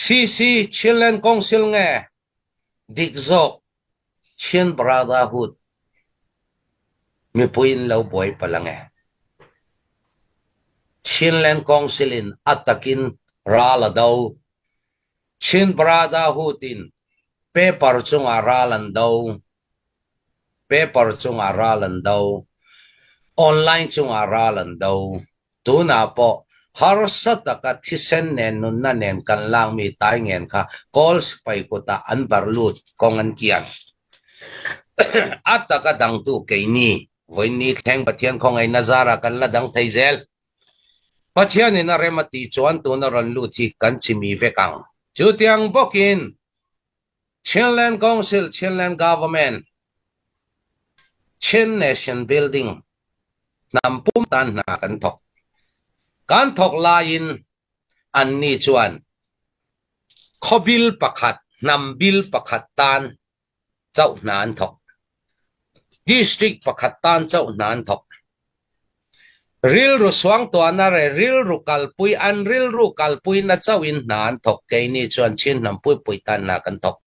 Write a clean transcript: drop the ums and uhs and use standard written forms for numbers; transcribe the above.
CC Chilean Council nghe dikzok Chin Brotherhood mi puin lâu boy palange Chilean Council in atakin rala daw Chin Brotherhood in paper chung aralan daw online chung aralan daw tuna po harsa taka thisen nen nun na nen kan lang mi tai ngen kha calls pai ko ta an barlut kong an kian ataka dang tu ke ni voi ni theng pathian khong ai nazara kan la dang thaizel pathian in remati chuan tu na ron lu thi kan chimi ve kang chu tiang bokin Chilean Council Chilean Government Chin Nation Building nam pum tan na kan thok lain an ni chuan khobil pakhat nam bil pakhat tan chau nan thok district pakhat tan chau nan thok ril ru swang to na re ril ru kalpui an ril ru kalpui na chau in nan thok ke ni chuan chin nam pui tan na kan thok